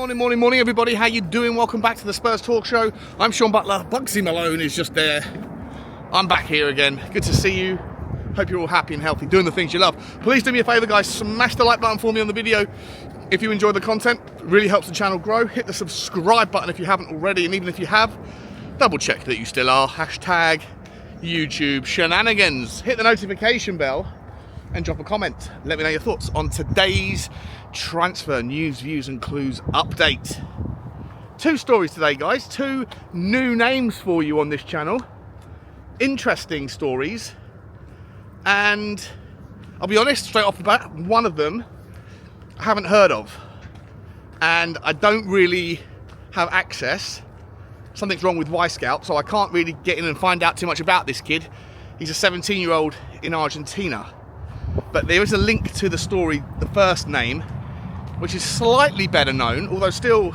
Morning, everybody. How you doing? Welcome back to the Spurs Talk Show. I'm Sean Butler. Bugsy Malone is just there. I'm back here again. Good to see you. Hope you're all happy and healthy, doing the things you love. Please do me a favour, guys. Smash the like button for me on the video if you enjoy the content. It really helps the channel grow. Hit the subscribe button if you haven't already, and even if you have, double check that you still are. Hashtag YouTube shenanigans. Hit the notification bell and drop a comment. Let me know your thoughts on today's transfer news, views and clues update. Two stories today, guys. Two new names for you on this channel. Interesting stories. And I'll be honest, straight off the bat, one of them I haven't heard of. And I don't really have access. Something's wrong with Y-Scout, so I can't really get in and find out too much about this kid. He's a 17-year-old in Argentina. But there is a link to the story, the first name, which is slightly better known, although still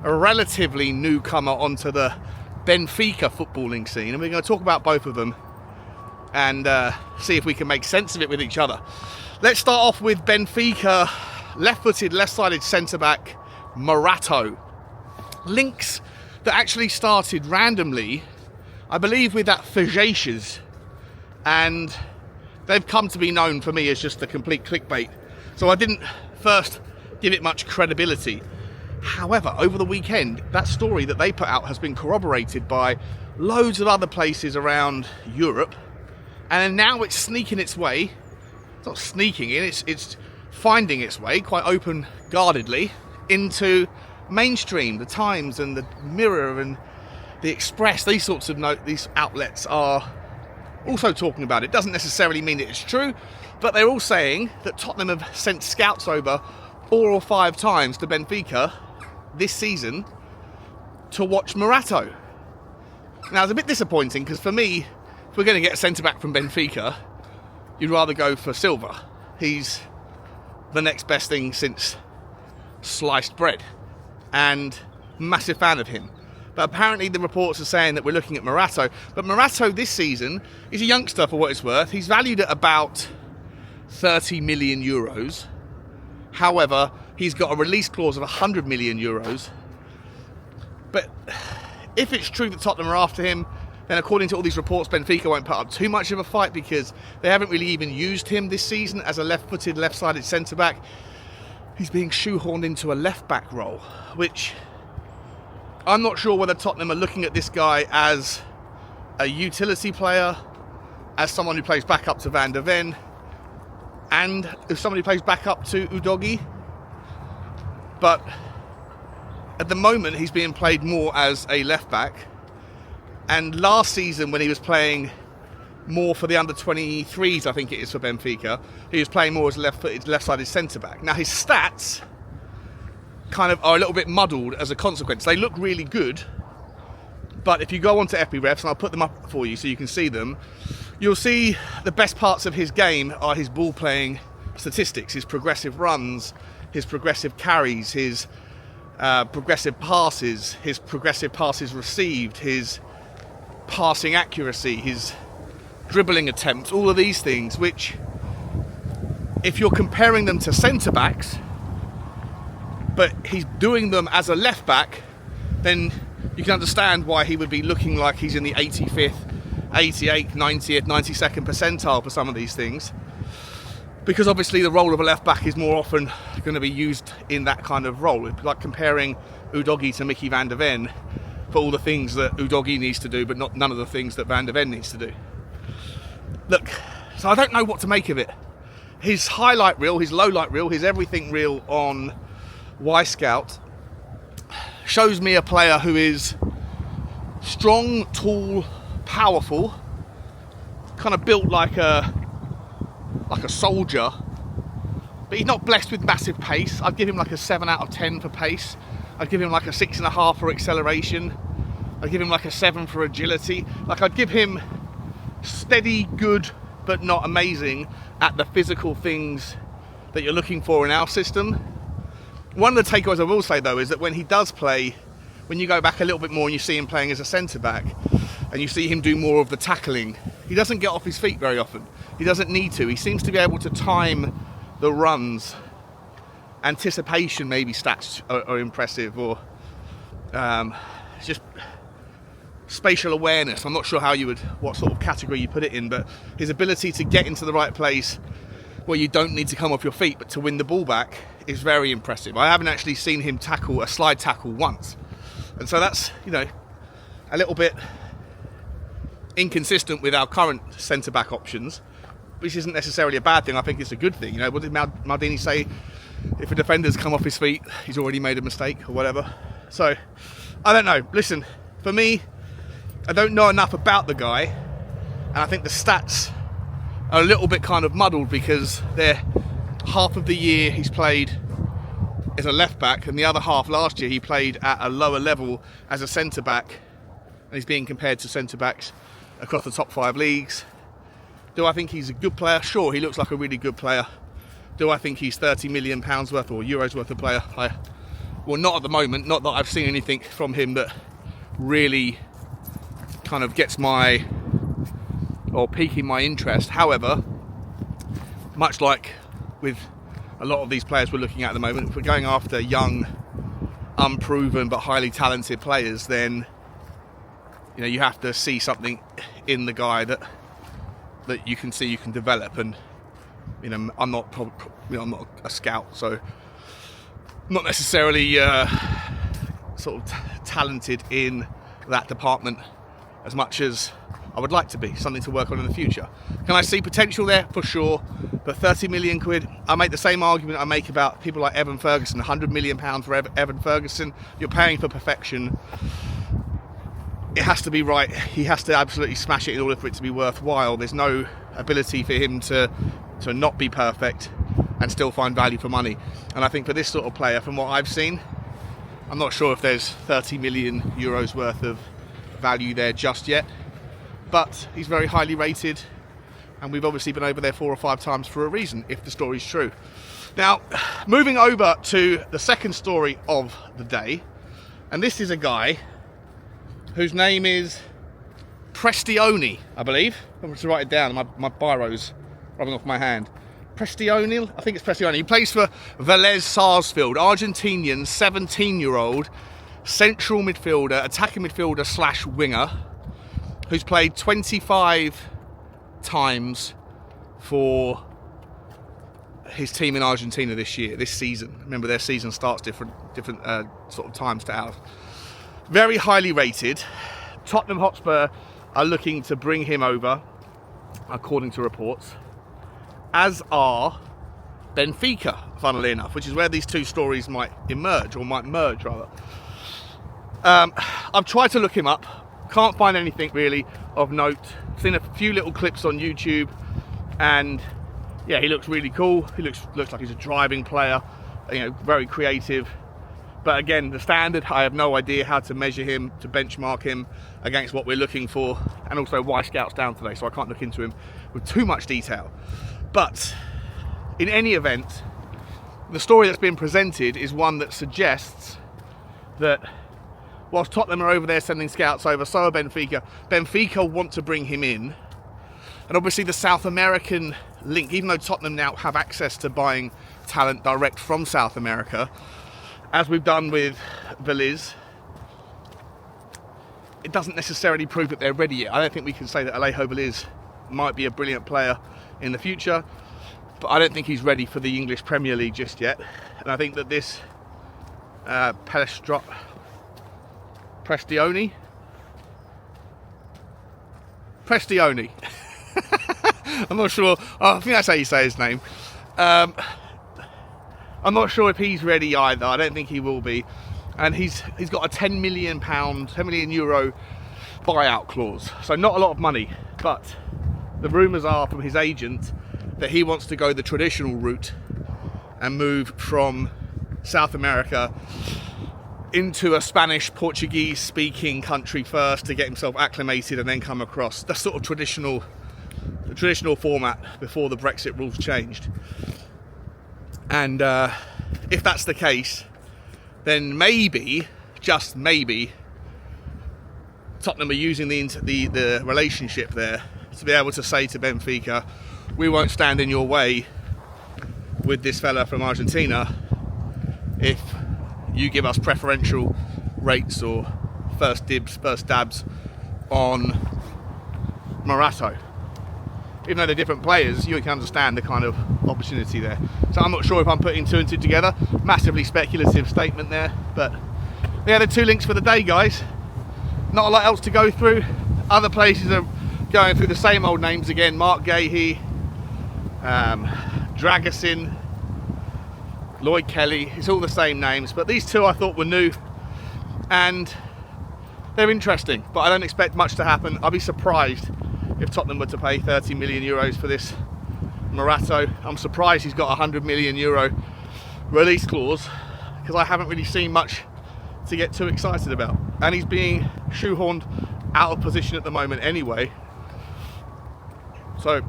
a relatively newcomer onto the Benfica footballing scene. And we're going to talk about both of them and see if we can make sense of it with each other. Let's start off with Benfica, left-footed, left-sided centre-back, Morato. Links that actually started randomly, I believe, with that Fajacious, and they've come to be known for me as just a complete clickbait. So I didn't first give it much credibility. However, over the weekend, that story that they put out has been corroborated by loads of other places around Europe. And now it's sneaking its way. It's not sneaking in, it's finding its way quite open-guardedly into mainstream. The Times and the Mirror and the Express, these sorts of these outlets are also talking about it. Doesn't necessarily mean that it's true, but they're all saying that Tottenham have sent scouts over 4 or 5 times to Benfica this season to watch Morato. Now, it's a bit disappointing because for me, if we're going to get a centre-back from Benfica, you'd rather go for Silva. He's the next best thing since sliced bread, and massive fan of him. But apparently the reports are saying that we're looking at Morato. But Morato this season is a youngster for what it's worth. He's valued at about 30 million euros. However, he's got a release clause of 100 million euros. But if it's true that Tottenham are after him, then according to all these reports, Benfica won't put up too much of a fight because they haven't really even used him this season as a left-footed, left-sided centre-back. He's being shoehorned into a left-back role, which I'm not sure whether Tottenham are looking at this guy as a utility player, as someone who plays back up to Van der Ven, and if somebody plays back up to Udogie. But at the moment, he's being played more as a left back. And last season, when he was playing more for the under-23s, I think it is for Benfica, he was playing more as left-footed, left-sided centre-back. Now, his stats kind of are a little bit muddled as a consequence. They look really good, but if you go onto FBrefs, and I'll put them up for you so you can see them, you'll see the best parts of his game are his ball playing statistics, his progressive runs, his progressive carries, his progressive passes received, his passing accuracy, his dribbling attempts, all of these things, which if you're comparing them to centre-backs, but he's doing them as a left back, then you can understand why he would be looking like he's in the 85th, 88th, 90th, 92nd percentile for some of these things. Because obviously the role of a left back is more often going to be used in that kind of role. It's like comparing Udogie to Mickey Van der Ven for all the things that Udogie needs to do, but none of the things that Van der Ven needs to do. Look, so I don't know what to make of it. His highlight reel, his low light reel, his everything reel on Y-Scout shows me a player who is strong, tall, powerful, kind of built like a soldier, but he's not blessed with massive pace. I'd give him like a 7 out of 10 for pace. I'd give him like a 6.5 for acceleration. I'd give him like a 7 for agility. Like, I'd give him steady, good, but not amazing at the physical things that you're looking for in our system. One of the takeaways I will say, though, is that when he does play, when you go back a little bit more and you see him playing as a centre-back, and you see him do more of the tackling, he doesn't get off his feet very often. He doesn't need to. He seems to be able to time the runs anticipation maybe stats are impressive, or just spatial awareness. I'm not sure what sort of category you put it in, but his ability to get into the right place where you don't need to come off your feet, but to win the ball back is very impressive. I haven't actually seen him tackle a slide tackle once. And so that's, a little bit inconsistent with our current centre-back options, which isn't necessarily a bad thing. I think it's a good thing. What did Maldini say? If a defender's come off his feet, he's already made a mistake or whatever. So, I don't know. Listen, for me, I don't know enough about the guy, and I think the stats are a little bit kind of muddled, because they're half of the year he's played as a left back, and the other half last year he played at a lower level as a centre back, and he's being compared to centre backs across the top 5 leagues. Do I think he's a good player? Sure, he looks like a really good player. Do I think he's £30 million worth or euros worth of player? Well, not at the moment. Not that I've seen anything from him that really kind of gets piquing my interest. However, much like with a lot of these players we're looking at the moment, if we're going after young, unproven but highly talented players, then you have to see something in the guy that you can see you can develop. And I'm not a scout, so I'm not necessarily sort of talented in that department as much as I would like to be. Something to work on in the future. Can I see potential there? For sure. But 30 million quid, I make the same argument I make about people like Evan Ferguson. 100 million pounds for Evan Ferguson. You're paying for perfection. It has to be right. He has to absolutely smash it in order for it to be worthwhile. There's no ability for him to not be perfect and still find value for money. And I think for this sort of player, from what I've seen, I'm not sure if there's 30 million euros worth of value there just yet. But he's very highly rated, and we've obviously been over there 4 or 5 times for a reason, if the story's true. Now, moving over to the second story of the day, and this is a guy whose name is Prestioni, I believe. I'm going to write it down. My biro's rubbing off my hand. Prestioni, I think it's Prestioni. He plays for Vélez Sarsfield, Argentinian, 17-year-old, central midfielder, attacking midfielder / winger, who's played 25 times for his team in Argentina this season. Remember, their season starts different sort of times to ours. Very highly rated. Tottenham Hotspur are looking to bring him over, according to reports, as are Benfica, funnily enough, which is where these two stories might merge rather. I've tried to look him up. Can't find anything really of note. Seen a few little clips on YouTube, and yeah, he looks really cool. He looks like he's a driving player, very creative. But again, the standard, I have no idea how to measure him, to benchmark him against what we're looking for, and also why Scout's down today, so I can't look into him with too much detail. But in any event, the story that's been presented is one that suggests that whilst Tottenham are over there sending scouts over, so are Benfica. Benfica want to bring him in. And obviously the South American link, even though Tottenham now have access to buying talent direct from South America, as we've done with Vélez, it doesn't necessarily prove that they're ready yet. I don't think we can say that Alejo Vélez might be a brilliant player in the future, but I don't think he's ready for the English Premier League just yet. And I think that this Prestioni. I'm not sure. I think that's how you say his name. I'm not sure if he's ready either. I don't think he will be. And he's got a £10 million buyout clause. So not a lot of money. But the rumours are from his agent that he wants to go the traditional route and move from South America into a Spanish, Portuguese speaking country first to get himself acclimated and then come across. The sort of traditional format before the Brexit rules changed. And if that's the case, then maybe, just maybe, Tottenham are using the relationship there to be able to say to Benfica, we won't stand in your way with this fella from Argentina. if you give us preferential rates or first dibs, first dabs on Morata. Even though they're different players, you can understand the kind of opportunity there. So I'm not sure if I'm putting two and two together. Massively speculative statement there, but yeah, the 2 links for the day, guys. Not a lot else to go through. Other places are going through the same old names again. Mark Gahey, Dragusin, Lloyd Kelly. It's all the same names, but these 2 I thought were new and they're interesting, but I don't expect much to happen. I'd be surprised if Tottenham were to pay 30 million euros for this Morata. I'm surprised he's got a 100 million euro release clause, because I haven't really seen much to get too excited about. And he's being shoehorned out of position at the moment anyway. So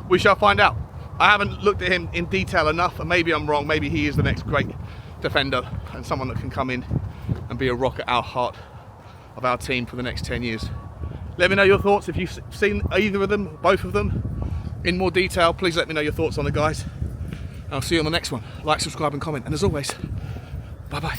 we shall find out. I haven't looked at him in detail enough, and maybe I'm wrong. Maybe he is the next great defender and someone that can come in and be a rock at our heart of our team for the next 10 years. Let me know your thoughts. If you've seen either of them, both of them, in more detail, please let me know your thoughts on the guys. I'll see you on the next one. Like, subscribe and comment. And as always, bye-bye.